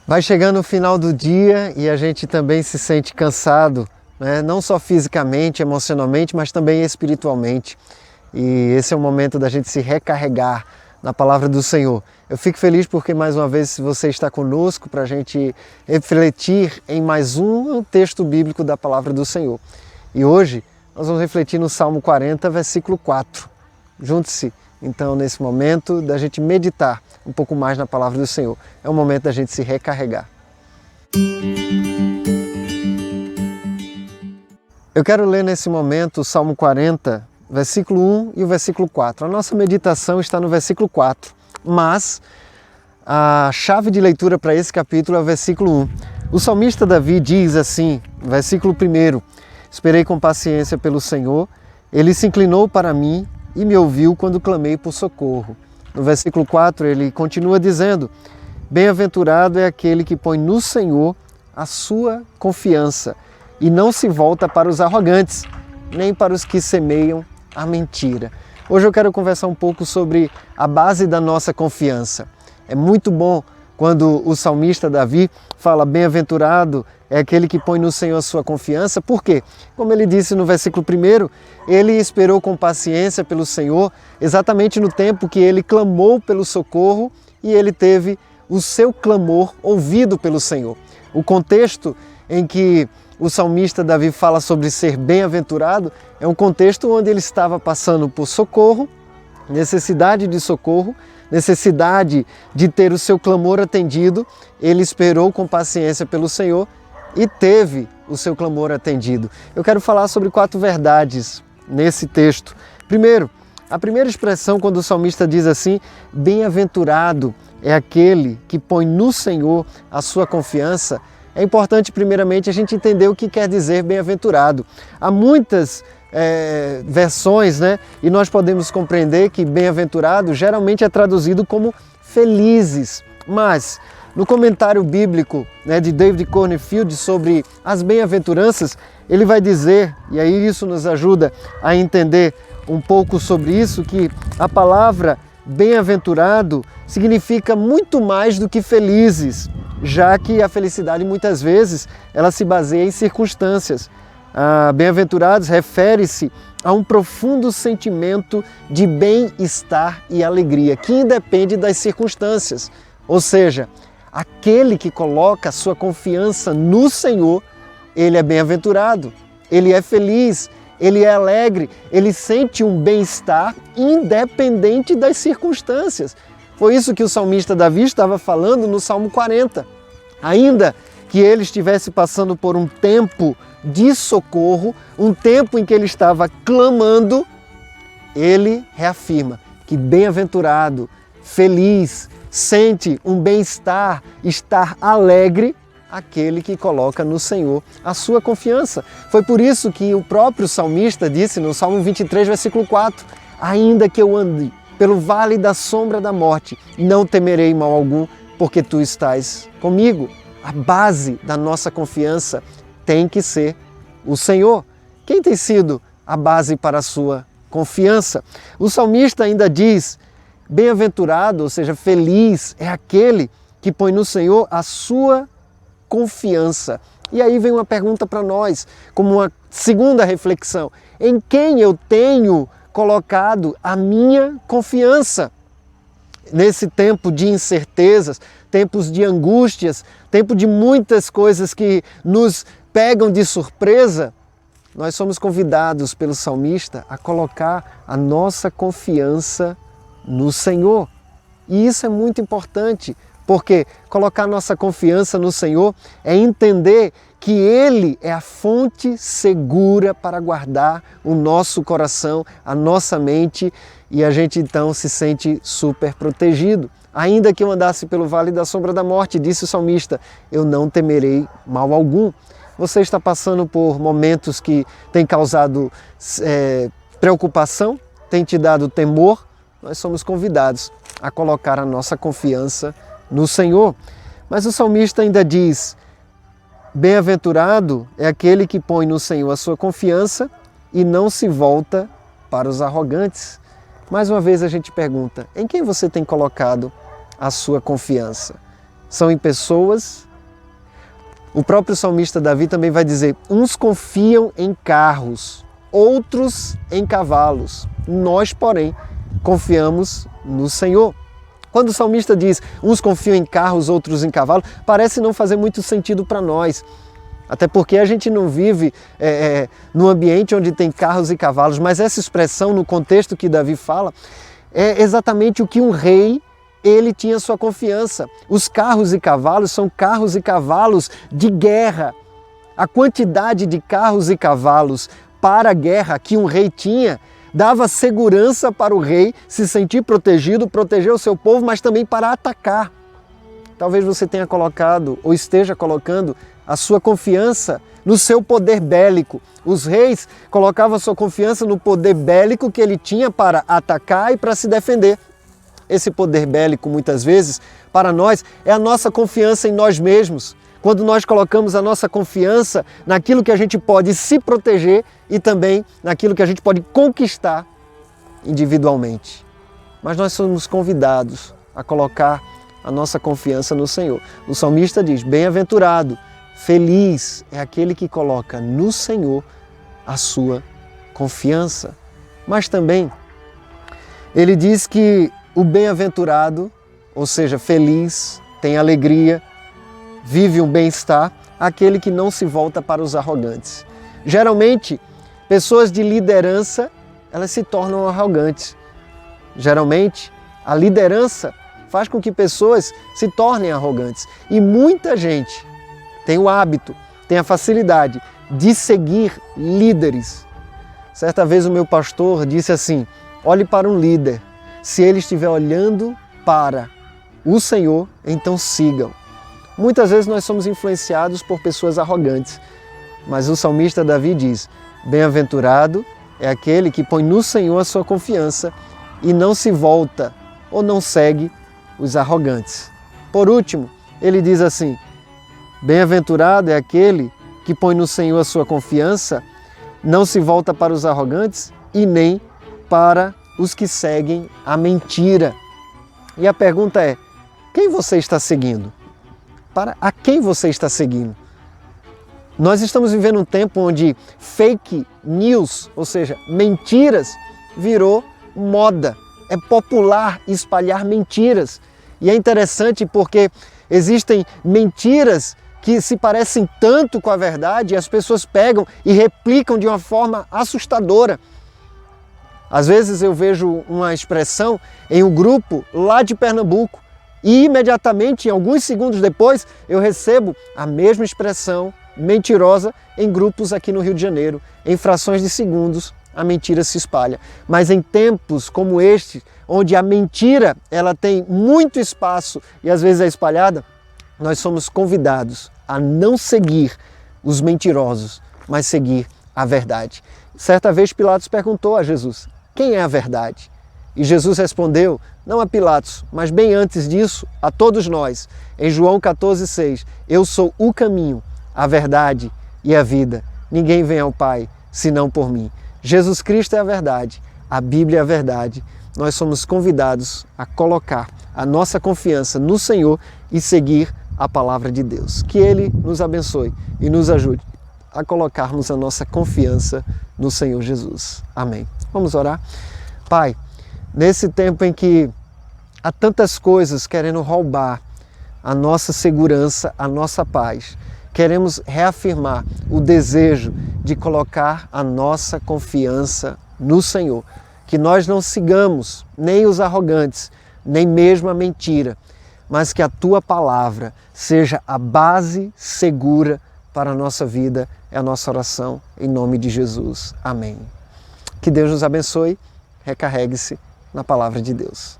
Vai chegando o final do dia e a gente também se sente cansado, né? Não só fisicamente, emocionalmente, mas também espiritualmente. E esse é o momento da gente se recarregar na palavra do Senhor. Eu fico feliz porque mais uma vez você está conosco para a gente refletir em mais um texto bíblico da palavra do Senhor. E hoje nós vamos refletir no Salmo 40, versículo 4. Junte-se então nesse momento da gente meditar um pouco mais na palavra do Senhor. É o momento da gente se recarregar. Eu quero ler nesse momento o Salmo 40, versículo 1 e o versículo 4. A nossa meditação está no versículo 4, mas a chave de leitura para esse capítulo é o versículo 1. O salmista Davi diz assim, versículo 1: Esperei com paciência pelo Senhor, Ele se inclinou para mim e me ouviu quando clamei por socorro. No versículo 4 ele continua dizendo: Bem-aventurado é aquele que põe no Senhor a sua confiança e não se volta para os arrogantes, nem para os que semeiam a mentira. Hoje eu quero conversar um pouco sobre a base da nossa confiança. É muito bom quando o salmista Davi fala: bem-aventurado é aquele que põe no Senhor a sua confiança. Por quê? Como ele disse no versículo 1, ele esperou com paciência pelo Senhor, exatamente no tempo que ele clamou pelo socorro e ele teve o seu clamor ouvido pelo Senhor. O contexto em que o salmista Davi fala sobre ser bem-aventurado é um contexto onde ele estava passando por socorro, necessidade de socorro, necessidade de ter o seu clamor atendido. Ele esperou com paciência pelo Senhor e teve o seu clamor atendido. Eu quero falar sobre 4 verdades nesse texto. Primeiro, a primeira expressão quando o salmista diz assim: bem-aventurado é aquele que põe no Senhor a sua confiança. É importante primeiramente a gente entender o que quer dizer bem-aventurado. Há muitas versões, né? E nós podemos compreender que bem-aventurado geralmente é traduzido como felizes, mas no comentário bíblico, né, de David Cornfield sobre as bem-aventuranças, ele vai dizer, e aí isso nos ajuda a entender um pouco sobre isso, que a palavra bem-aventurado significa muito mais do que felizes, já que a felicidade muitas vezes ela se baseia em circunstâncias. Bem-aventurados refere-se a um profundo sentimento de bem-estar e alegria, que independe das circunstâncias. Ou seja, aquele que coloca a sua confiança no Senhor, ele é bem-aventurado, ele é feliz, ele é alegre, ele sente um bem-estar independente das circunstâncias. Foi isso que o salmista Davi estava falando no Salmo 40. Ainda que ele estivesse passando por um tempo de socorro, um tempo em que ele estava clamando, ele reafirma que bem-aventurado, feliz, sente um bem-estar, estar alegre, aquele que coloca no Senhor a sua confiança. Foi por isso que o próprio salmista disse no Salmo 23, versículo 4, ainda que eu ande pelo vale da sombra da morte, não temerei mal algum, porque tu estás comigo. A base da nossa confiança tem que ser o Senhor. Quem tem sido a base para a sua confiança? O salmista ainda diz: bem-aventurado, ou seja, feliz, é aquele que põe no Senhor a sua confiança. E aí vem uma pergunta para nós, como uma segunda reflexão: em quem eu tenho colocado a minha confiança? Nesse tempo de incertezas, tempos de angústias, tempo de muitas coisas que nos pegam de surpresa, nós somos convidados pelo salmista a colocar a nossa confiança no Senhor. E isso é muito importante, porque colocar nossa confiança no Senhor é entender que Ele é a fonte segura para guardar o nosso coração, a nossa mente, e a gente então se sente super protegido. Ainda que eu andasse pelo vale da sombra da morte, disse o salmista, eu não temerei mal algum. Você está passando por momentos que têm causado preocupação, têm te dado temor? Nós somos convidados a colocar a nossa confiança no Senhor. Mas o salmista ainda diz: bem-aventurado é aquele que põe no Senhor a sua confiança e não se volta para os arrogantes. Mais uma vez a gente pergunta: em quem você tem colocado a sua confiança? são em pessoas. O próprio salmista Davi também vai dizer: uns confiam em carros, outros em cavalos. Nós, porém, confiamos no Senhor. Quando o salmista diz uns confiam em carros, outros em cavalos, parece não fazer muito sentido para nós. Até porque a gente não vive num ambiente onde tem carros e cavalos, mas essa expressão, no contexto que Davi fala, é exatamente o que um rei, ele tinha sua confiança. Os carros e cavalos são carros e cavalos de guerra. A quantidade de carros e cavalos para a guerra que um rei tinha dava segurança para o rei se sentir protegido, proteger o seu povo, mas também para atacar. Talvez você tenha colocado ou esteja colocando a sua confiança no seu poder bélico. Os reis colocavam a sua confiança no poder bélico que ele tinha para atacar e para se defender. Esse poder bélico, muitas vezes, para nós, é a nossa confiança em nós mesmos. Quando nós colocamos a nossa confiança naquilo que a gente pode se proteger e também naquilo que a gente pode conquistar individualmente. Mas nós somos convidados a colocar a nossa confiança no Senhor. O salmista diz: bem-aventurado, feliz é aquele que coloca no Senhor a sua confiança. Mas também ele diz que o bem-aventurado, ou seja, feliz, tem alegria, vive um bem-estar, aquele que não se volta para os arrogantes. Geralmente, pessoas de liderança, elas se tornam arrogantes. Geralmente, a liderança faz com que pessoas se tornem arrogantes. E muita gente tem o hábito, tem a facilidade de seguir líderes. Certa vez o meu pastor disse assim: olhe para um líder. Se ele estiver olhando para o Senhor, então sigam. Muitas vezes nós somos influenciados por pessoas arrogantes, mas o salmista Davi diz: bem-aventurado é aquele que põe no Senhor a sua confiança e não se volta ou não segue os arrogantes. Por último, ele diz assim: bem-aventurado é aquele que põe no Senhor a sua confiança, não se volta para os arrogantes e nem para os que seguem a mentira. E a pergunta é: quem você está seguindo? Para a quem você está seguindo? Nós estamos vivendo um tempo onde fake news, ou seja, mentiras, virou moda. É popular espalhar mentiras. E é interessante porque existem mentiras que se parecem tanto com a verdade e as pessoas pegam e replicam de uma forma assustadora. Às vezes eu vejo uma expressão em um grupo lá de Pernambuco e imediatamente, em alguns segundos depois, eu recebo a mesma expressão mentirosa em grupos aqui no Rio de Janeiro. Em frações de segundos, a mentira se espalha. Mas em tempos como este, onde a mentira ela tem muito espaço e às vezes é espalhada, nós somos convidados a não seguir os mentirosos, mas seguir a verdade. Certa vez Pilatos perguntou a Jesus: quem é a verdade? E Jesus respondeu, não a Pilatos, mas bem antes disso, a todos nós, em João 14,6, eu sou o caminho, a verdade e a vida. Ninguém vem ao Pai, senão por mim. Jesus Cristo é a verdade, a Bíblia é a verdade. Nós somos convidados a colocar a nossa confiança no Senhor e seguir a palavra de Deus. Que Ele nos abençoe e nos ajude a colocarmos a nossa confiança no Senhor Jesus. Amém. Vamos orar? Pai, nesse tempo em que há tantas coisas querendo roubar a nossa segurança, a nossa paz, queremos reafirmar o desejo de colocar a nossa confiança no Senhor. Que nós não sigamos nem os arrogantes, nem mesmo a mentira, mas que a Tua palavra seja a base segura para a nossa vida. É a nossa oração em nome de Jesus. Amém. Que Deus nos abençoe. Recarregue-se na palavra de Deus.